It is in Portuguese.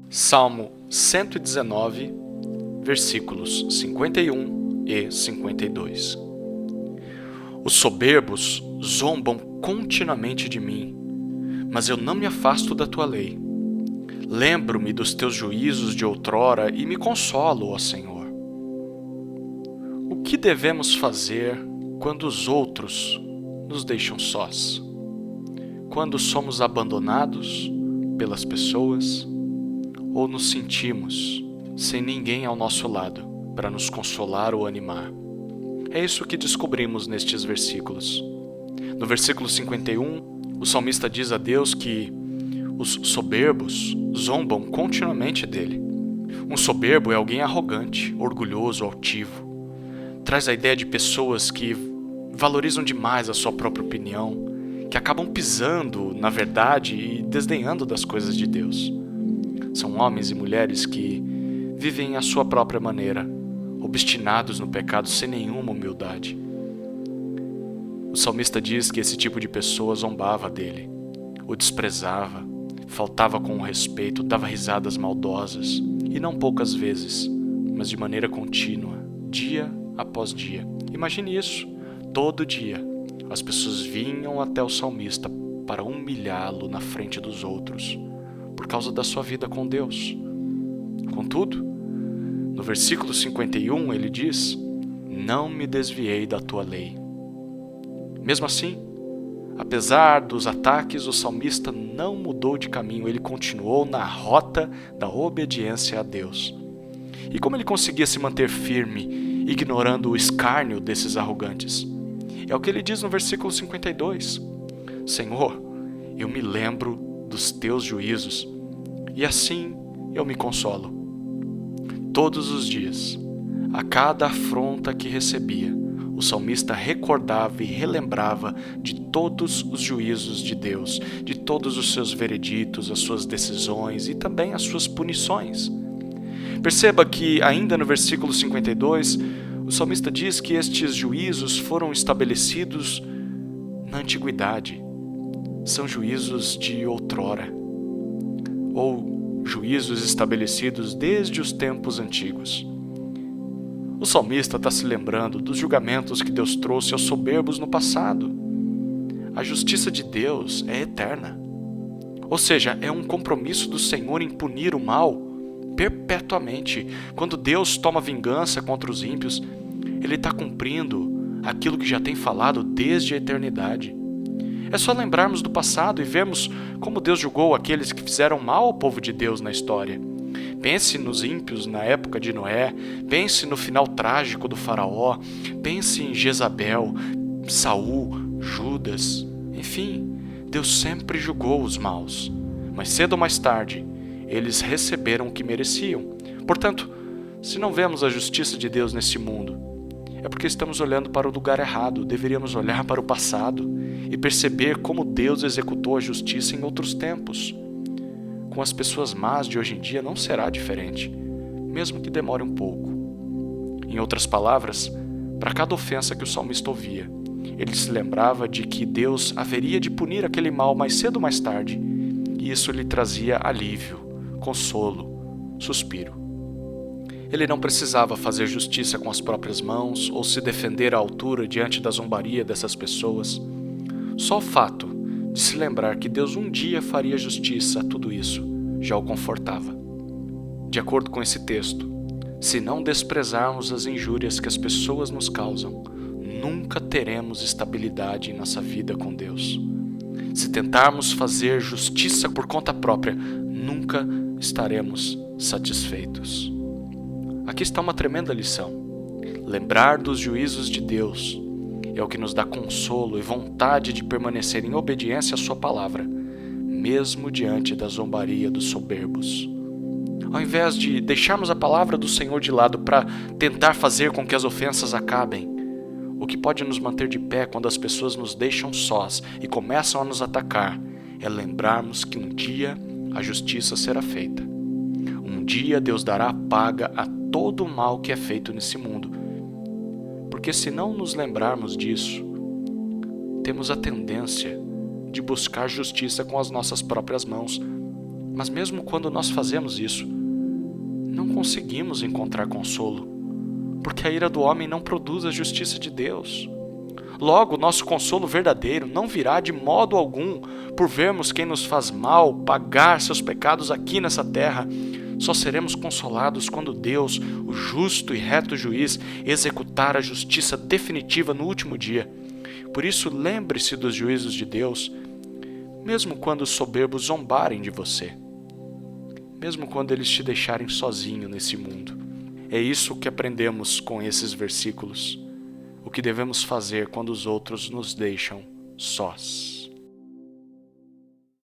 Salmo 119, versículos 51 e 52. Os soberbos zombam continuamente de mim, mas eu não me afasto da tua lei. Lembro-me dos teus juízos de outrora e me consolo, ó Senhor. O que devemos fazer quando os outros nos deixam sós? Quando somos abandonados pelas pessoas ou nos sentimos sem ninguém ao nosso lado para nos consolar ou animar? É isso que descobrimos nestes versículos. No versículo 51, o salmista diz a Deus que os soberbos zombam continuamente dele. Um soberbo é alguém arrogante, orgulhoso, altivo. Traz a ideia de pessoas que valorizam demais a sua própria opinião, que acabam pisando na verdade e desdenhando das coisas de Deus. São homens e mulheres que vivem à sua própria maneira, obstinados no pecado sem nenhuma humildade. O salmista diz que esse tipo de pessoa zombava dele, o desprezava, faltava com o respeito, dava risadas maldosas, e não poucas vezes, mas de maneira contínua, dia após dia. Imagine isso, todo dia. As pessoas vinham até o salmista para humilhá-lo na frente dos outros, por causa da sua vida com Deus. Contudo, no versículo 51 ele diz: não me desviei da tua lei. Mesmo assim, apesar dos ataques, o salmista não mudou de caminho, ele continuou na rota da obediência a Deus. E como ele conseguia se manter firme, ignorando o escárnio desses arrogantes? É o que ele diz no versículo 52. Senhor, eu me lembro dos teus juízos, e assim eu me consolo. Todos os dias, a cada afronta que recebia, o salmista recordava e relembrava de todos os juízos de Deus, de todos os seus vereditos, as suas decisões e também as suas punições. Perceba que ainda no versículo 52, o salmista diz que estes juízos foram estabelecidos na antiguidade. São juízos de outrora, ou juízos estabelecidos desde os tempos antigos. O salmista está se lembrando dos julgamentos que Deus trouxe aos soberbos no passado. A justiça de Deus é eterna. Ou seja, é um compromisso do Senhor em punir o mal perpetuamente. Quando Deus toma vingança contra os ímpios, Ele está cumprindo aquilo que já tem falado desde a eternidade. É só lembrarmos do passado e vermos como Deus julgou aqueles que fizeram mal ao povo de Deus na história. Pense nos ímpios na época de Noé, pense no final trágico do faraó, pense em Jezabel, Saul, Judas, enfim, Deus sempre julgou os maus, mas cedo ou mais tarde, eles receberam o que mereciam. Portanto, se não vemos a justiça de Deus nesse mundo, é porque estamos olhando para o lugar errado. Deveríamos olhar para o passado e perceber como Deus executou a justiça em outros tempos. Com as pessoas más de hoje em dia não será diferente, mesmo que demore um pouco. Em outras palavras, para cada ofensa que o salmista ouvia, ele se lembrava de que Deus haveria de punir aquele mal mais cedo ou mais tarde, e isso lhe trazia alívio, consolo, suspiro. Ele não precisava fazer justiça com as próprias mãos ou se defender à altura diante da zombaria dessas pessoas. Só o fato de se lembrar que Deus um dia faria justiça a tudo isso já o confortava. De acordo com esse texto, se não desprezarmos as injúrias que as pessoas nos causam, nunca teremos estabilidade em nossa vida com Deus. Se tentarmos fazer justiça por conta própria, nunca estaremos satisfeitos. Aqui está uma tremenda lição. Lembrar dos juízos de Deus é o que nos dá consolo e vontade de permanecer em obediência à sua palavra, mesmo diante da zombaria dos soberbos. Ao invés de deixarmos a palavra do Senhor de lado para tentar fazer com que as ofensas acabem, o que pode nos manter de pé quando as pessoas nos deixam sós e começam a nos atacar é lembrarmos que um dia a justiça será feita. Um dia Deus dará paga a todo o mal que é feito nesse mundo. Porque se não nos lembrarmos disso, temos a tendência de buscar justiça com as nossas próprias mãos, Mas mesmo quando nós fazemos isso, não conseguimos encontrar consolo, porque a ira do homem não produz a justiça de Deus. Logo, nosso consolo verdadeiro não virá de modo algum por vermos quem nos faz mal pagar seus pecados aqui nessa terra. Só seremos consolados quando Deus, o justo e reto juiz, executar a justiça definitiva no último dia. Por isso, lembre-se dos juízos de Deus, mesmo quando os soberbos zombarem de você, mesmo quando eles te deixarem sozinho nesse mundo. É isso que aprendemos com esses versículos. O que devemos fazer quando os outros nos deixam sós.